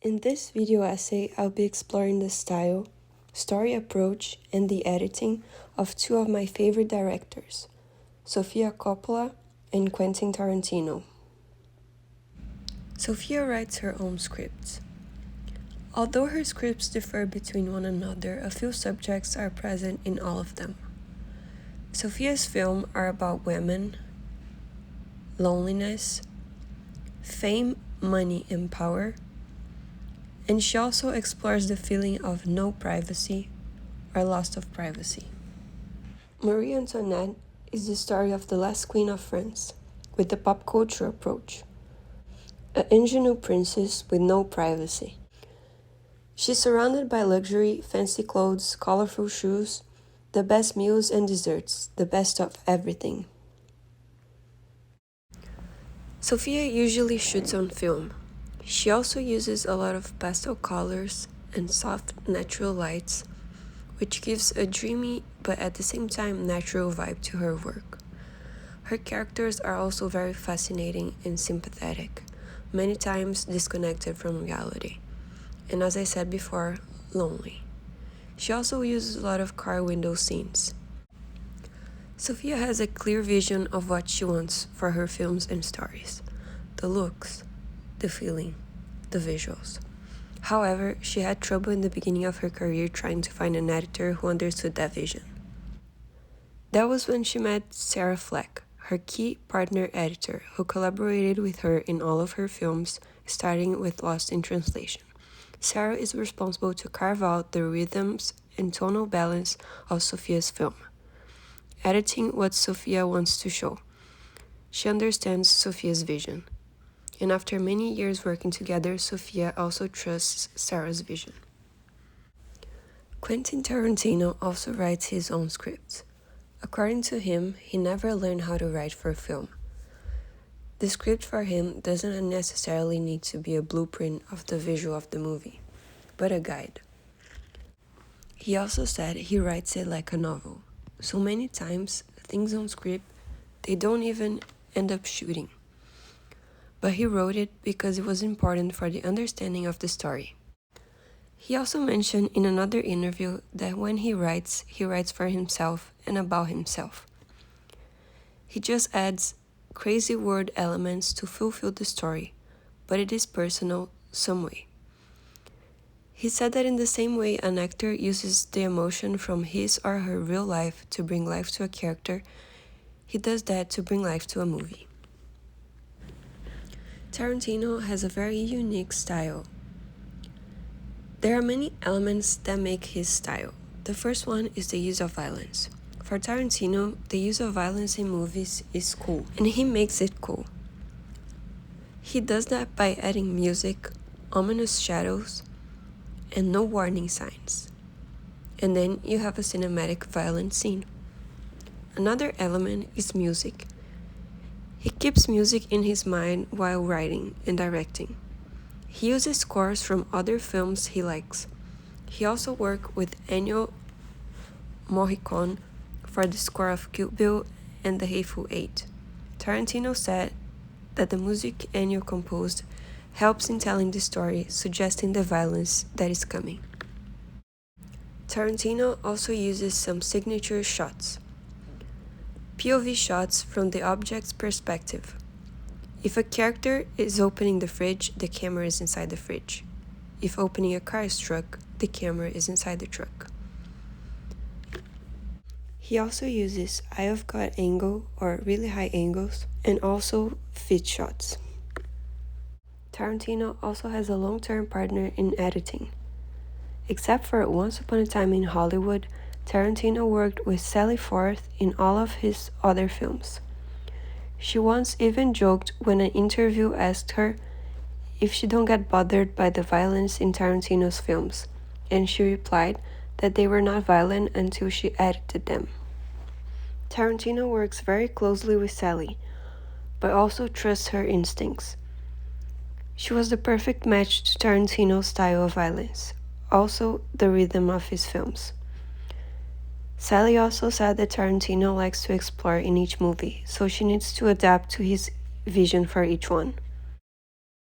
In this video essay, I'll be exploring the style, story approach, and the editing of two of my favorite directors, Sofia Coppola and Quentin Tarantino. Sofia writes her own scripts. Although her scripts differ between one another, a few subjects are present in all of them. Sofia's films are about women, loneliness, fame, money, and power, and she also explores the feeling of no privacy or loss of privacy. Marie Antoinette is the story of the last queen of France, with the pop culture approach. An ingenue princess with no privacy. She's surrounded by luxury, fancy clothes, colorful shoes, the best meals and desserts, the best of everything. Sofia usually shoots on film. She also uses a lot of pastel colors and soft, natural lights, which gives a dreamy but at the same time natural vibe to her work. Her characters are also very fascinating and sympathetic, many times disconnected from reality, and as I said before, lonely. She also uses a lot of car window scenes. Sofia has a clear vision of what she wants for her films and stories: the looks, the feeling, the visuals. However, she had trouble in the beginning of her career trying to find an editor who understood that vision. That was when she met Sarah Fleck, her key partner editor, who collaborated with her in all of her films, starting with Lost in Translation. Sarah is responsible to carve out the rhythms and tonal balance of Sofia's film, editing what Sofia wants to show. She understands Sofia's vision. And after many years working together, Sofia also trusts Sarah's vision. Quentin Tarantino also writes his own scripts. According to him, he never learned how to write for film. The script for him doesn't necessarily need to be a blueprint of the visual of the movie, but a guide. He also said he writes it like a novel. So many times, things on script, they don't even end up shooting. But he wrote it because it was important for the understanding of the story. He also mentioned in another interview that when he writes for himself and about himself. He just adds crazy word elements to fulfill the story, but it is personal some way. He said that in the same way an actor uses the emotion from his or her real life to bring life to a character, he does that to bring life to a movie. Tarantino has a very unique style. There are many elements that make his style. The first one is the use of violence. For Tarantino, the use of violence in movies is cool, and he makes it cool. He does that by adding music, ominous shadows, and no warning signs. And then you have a cinematic violent scene. Another element is music. He keeps music in his mind while writing and directing. He uses scores from other films he likes. He also worked with Ennio Morricone for the score of Kill Bill and The Hateful Eight. Tarantino said that the music Ennio composed helps in telling the story, suggesting the violence that is coming. Tarantino also uses some signature shots. POV shots from the object's perspective. If a character is opening the fridge, the camera is inside the fridge. If opening a car's trunk, the camera is inside the trunk. He also uses eye of God angle or really high angles and also fit shots. Tarantino also has a long-term partner in editing. Except for Once Upon a Time in Hollywood, Tarantino worked with Sally Forth in all of his other films. She once even joked when an interview asked her if she don't get bothered by the violence in Tarantino's films, and she replied that they were not violent until she edited them. Tarantino works very closely with Sally, but also trusts her instincts. She was the perfect match to Tarantino's style of violence, also the rhythm of his films. Sally also said that Tarantino likes to explore in each movie, so she needs to adapt to his vision for each one.